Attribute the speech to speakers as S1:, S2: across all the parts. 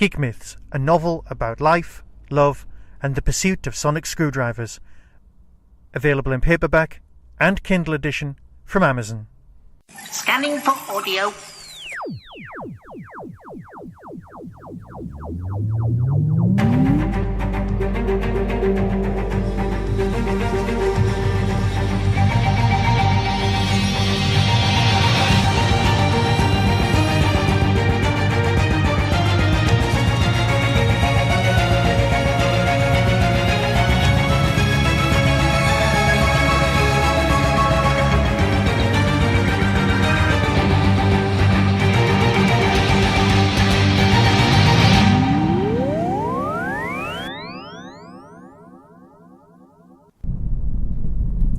S1: Geek Myths, a novel about life, love, and the pursuit of sonic screwdrivers. Available in paperback and Kindle edition from Amazon.
S2: Scanning for audio.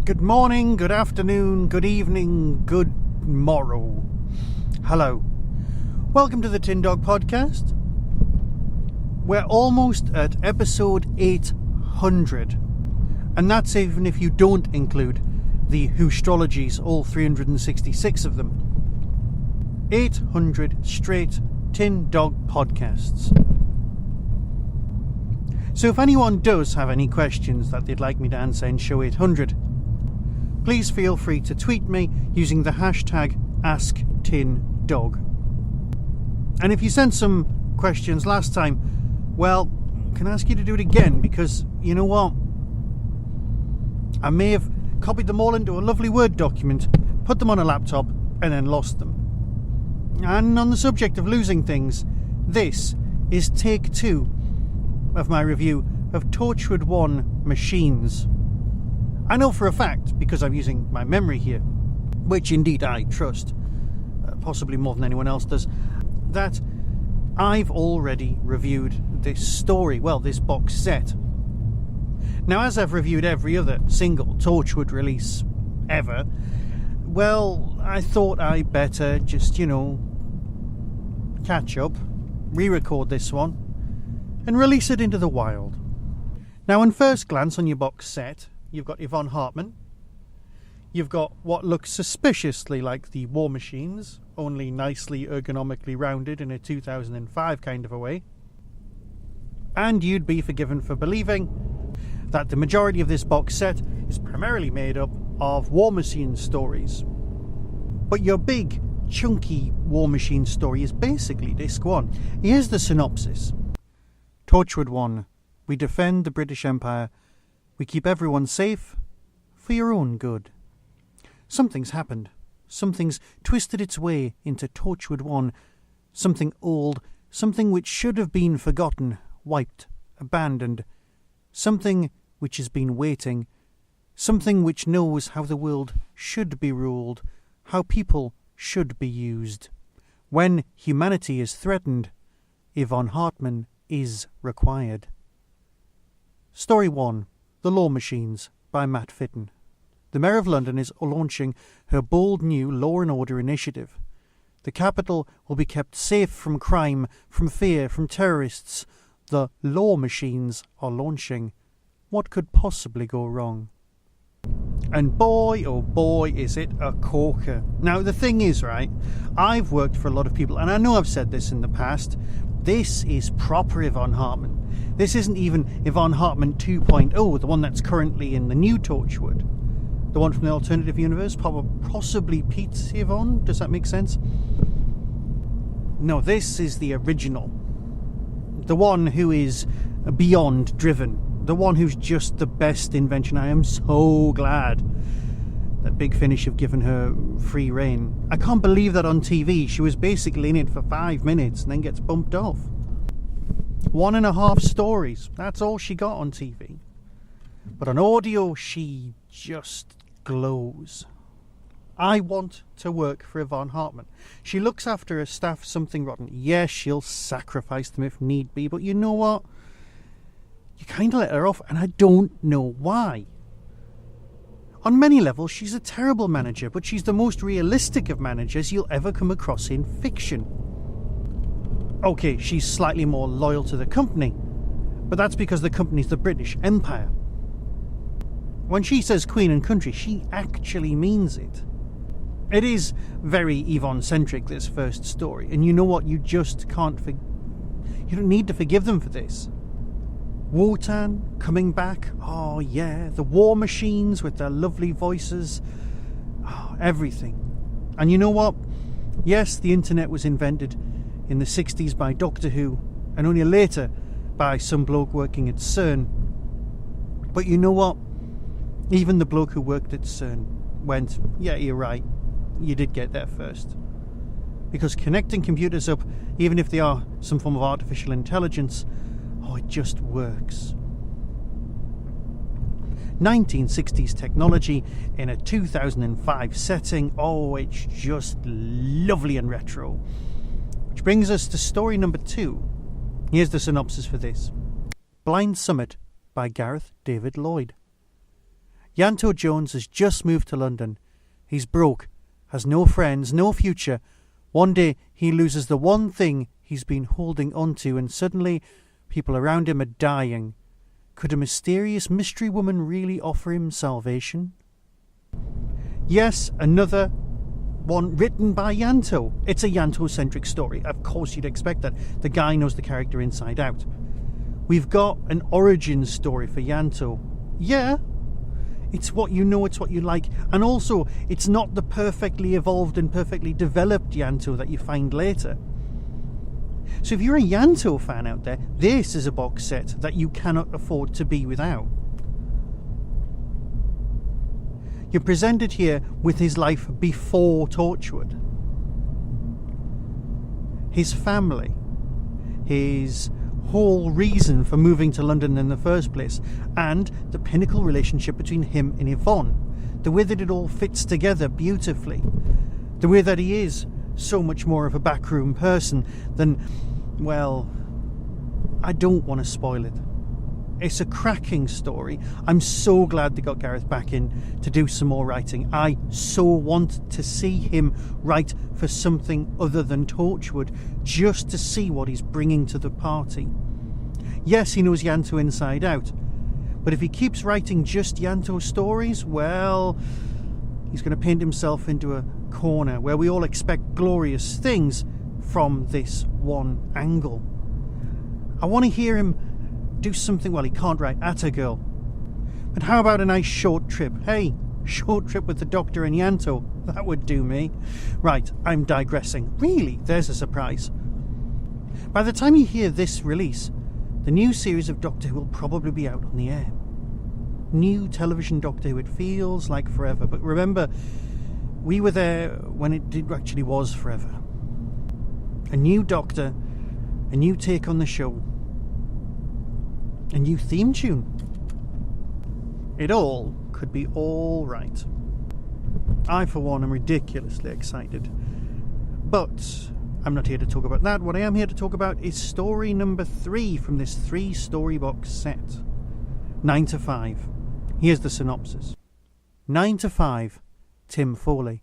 S1: Good morning, good afternoon, good evening, good morrow. Hello. Welcome to the Tin Dog Podcast. We're almost at episode 800. And that's even if you don't include the Whostrologies, all 366 of them. 800 straight Tin Dog Podcasts. So if anyone does have any questions that they'd like me to answer in show 800, please feel free to tweet me using the hashtag AskTinDog. And if you sent some questions last time, well, I can ask you to do it again, because you know what? I may have copied them all into a lovely Word document, put them on a laptop, and then lost them. And on the subject of losing things, this is take 2 of my review of Torchwood One Machines. I know for a fact, because I'm using my memory here, which indeed I trust, possibly more than anyone else does, that I've already reviewed this story, well, this box set. Now, as I've reviewed every other single Torchwood release ever, well, I thought I better just, catch up, re-record this one, and release it into the wild. Now, on first glance on your box set, you've got Yvonne Hartman. You've got what looks suspiciously like the War Machines, only nicely ergonomically rounded in a 2005 kind of a way. And you'd be forgiven for believing that the majority of this box set is primarily made up of War Machine stories. But your big, chunky War Machine story is basically disc 1. Here's the synopsis. Torchwood One. We defend the British Empire. We keep everyone safe for your own good. Something's happened. Something's twisted its way into Torchwood One. Something old, something which should have been forgotten, wiped, abandoned. Something which has been waiting. Something which knows how the world should be ruled, how people should be used. When humanity is threatened, Yvonne Hartman is required. Story 1. The Law Machines by Fitton. The Mayor of London is launching her bold new law and order initiative. The capital will be kept safe from crime, from fear, from terrorists. The Law Machines are launching. What could possibly go wrong? And boy, oh boy, is it a corker. Now, the thing is, right, I've worked for a lot of people, and I know I've said this in the past, this is proper Yvonne Hartman. This isn't even Yvonne Hartman 2.0, the one that's currently in the new Torchwood. The one from the alternative universe, possibly Pete's Yvonne. Does that make sense? No, this is the original. The one who is beyond driven. The one who's just the best invention. I am so glad that Big Finish have given her free rein. I can't believe that on TV she was basically in it for 5 minutes and then gets bumped off. 1.5 stories. That's all she got on TV. But on audio, she just glows. I want to work for Yvonne Hartman. She looks after her staff something rotten. Yes, she'll sacrifice them if need be, but you know what? You kind of let her off, and I don't know why. On many levels, she's a terrible manager, but she's the most realistic of managers you'll ever come across in fiction. Okay, she's slightly more loyal to the company, but that's because the company's the British Empire. When she says Queen and Country, she actually means it. It is very Yvonne-centric, this first story, and you know what? You just can't You don't need to forgive them for this. Wotan coming back, oh yeah, the war machines with their lovely voices, oh, everything. And you know what? Yes, the internet was invented in the 60s by Doctor Who, and only later by some bloke working at CERN. But you know what? Even the bloke who worked at CERN went, yeah, you're right, you did get there first. Because connecting computers up, even if they are some form of artificial intelligence, oh, it just works. 1960s technology in a 2005 setting, oh, it's just lovely and retro. Which brings us to story number 2. Here's the synopsis for this. Blind Summit by Gareth David-Lloyd. Yanto Jones has just moved to London. He's broke, has no friends, no future. One day he loses the one thing he's been holding onto, and suddenly people around him are dying. Could a mysterious mystery woman really offer him salvation? Yes, another one written by Yanto. It's a Yanto-centric story. Of course you'd expect that. The guy knows the character inside out. We've got an origin story for Yanto. Yeah, it's what you know, it's what you like. And also, it's not the perfectly evolved and perfectly developed Yanto that you find later. So if you're a Yanto fan out there, this is a box set that you cannot afford to be without. You're presented here with his life before Torchwood. His family. His whole reason for moving to London in the first place, and the pinnacle relationship between him and Yvonne, the way that it all fits together beautifully, the way that he is so much more of a backroom person than, well, I don't want to spoil it. It's a cracking story. I'm so glad they got Gareth back in to do some more writing. I so want to see him write for something other than Torchwood, just to see what he's bringing to the party. Yes, he knows Yanto inside out, but if he keeps writing just Yanto stories, well, he's going to paint himself into a corner where we all expect glorious things from this one angle. I want to hear him do something, well, he can't write at a girl. But how about a nice short trip? Hey, short trip with the Doctor and Yanto. That would do me. Right, I'm digressing. Really, there's a surprise. By the time you hear this release, the new series of Doctor Who will probably be out on the air. New television Doctor Who, it feels like forever. But remember, we were there when it actually was forever. A new Doctor, a new take on the show, a new theme tune. It all could be all right. I, for one, am ridiculously excited. But I'm not here to talk about that. What I am here to talk about is story number 3 from this 3-story box set. 9 to 5. Here's the synopsis. 9 to 5. Tim Foley.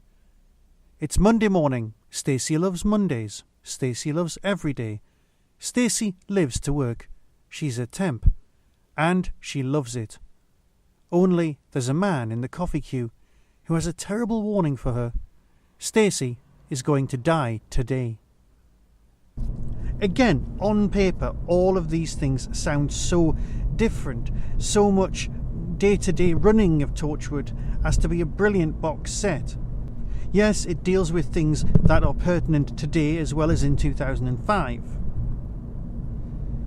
S1: It's Monday morning. Stacey loves Mondays. Stacey loves every day. Stacey lives to work. She's a temp. And she loves it. Only there's a man in the coffee queue who has a terrible warning for her. Stacey is going to die today. Again, on paper, all of these things sound so different. So much day-to-day running of Torchwood as to be a brilliant box set. Yes, it deals with things that are pertinent today as well as in 2005.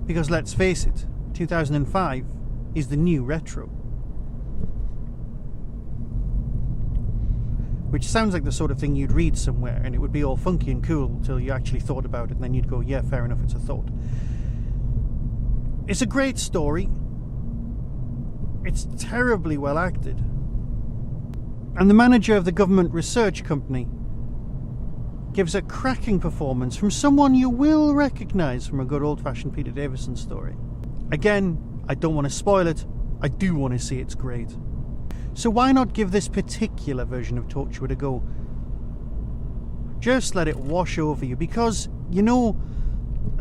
S1: Because let's face it, 2005 is the new retro. Which sounds like the sort of thing you'd read somewhere and it would be all funky and cool till you actually thought about it, and then you'd go, yeah, fair enough, it's a thought. It's a great story. It's terribly well acted. And the manager of the government research company gives a cracking performance from someone you will recognise from a good old-fashioned Peter Davison story. Again, I don't want to spoil it. I do want to see it's great. So why not give this particular version of Torchwood a go? Just let it wash over you, because, you know,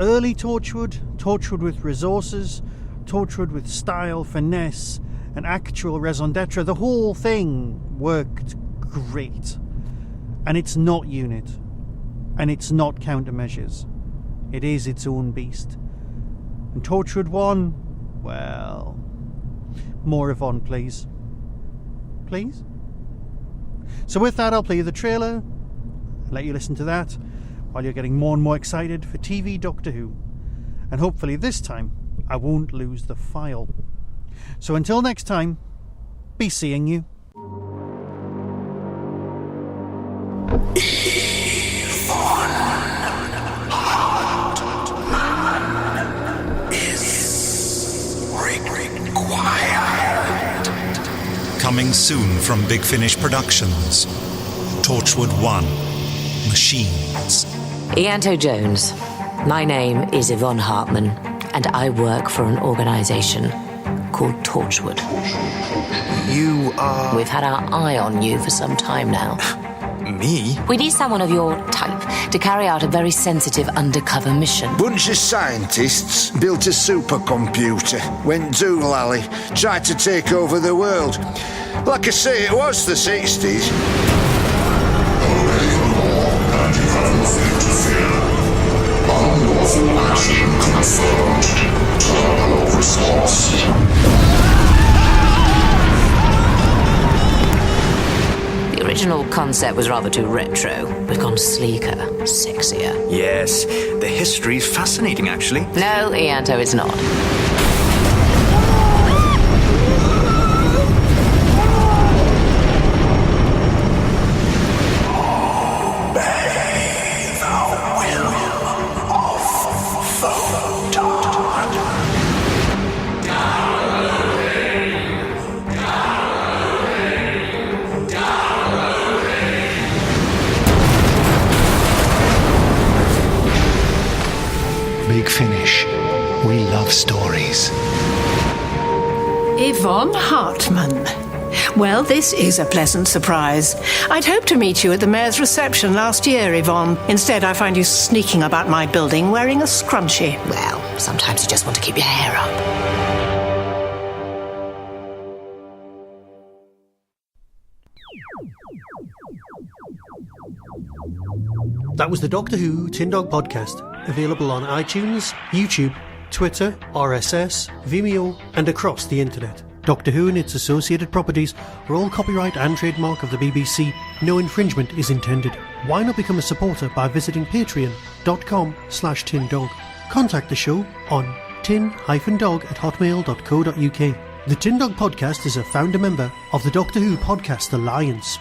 S1: early Torchwood, Torchwood with resources, Torchwood with style, finesse, and actual raison d'etre, the whole thing worked great. And it's not Unit. And it's not Countermeasures. It is its own beast. And Torchwood One, well, more Yvonne, please. Please? So with that, I'll play you the trailer, let you listen to that, while you're getting more and more excited for TV Doctor Who. And hopefully this time, I won't lose the file. So until next time, be seeing you.
S3: Coming soon from Big Finish Productions. Torchwood One. Machines.
S4: Ianto Jones. My name is Yvonne Hartman, and I work for an organisation called Torchwood.
S5: You are...
S4: We've had our eye on you for some time now.
S5: Me?
S4: We need someone of your type to carry out a very sensitive undercover mission.
S5: Bunch of scientists built a supercomputer, went doolally, tried to take over the world. Like I say, it was the 60s.
S6: Obey the law, and you have nothing to fear. Unlawful action confirmed. Terminal response.
S4: The original concept was rather too retro. We've gone sleeker, sexier.
S7: Yes, the history's fascinating, actually.
S4: No, Ianto, it's not.
S8: Big Finish. We love stories.
S9: Yvonne Hartman. Well, this is a pleasant surprise. I'd hoped to meet you at the mayor's reception last year, Yvonne. Instead, I find you sneaking about my building wearing a scrunchie.
S4: Well, sometimes you just want to keep your hair up.
S10: That was the Doctor Who Tin Dog Podcast, available on iTunes, YouTube, Twitter, RSS, Vimeo, and across the internet. Doctor Who and its associated properties are all copyright and trademark of the BBC. No infringement is intended. Why not become a supporter by visiting patreon.com/tindog. Contact the show on tin-dog@hotmail.co.uk. The Tin Dog Podcast is a founder member of the Doctor Who Podcast Alliance.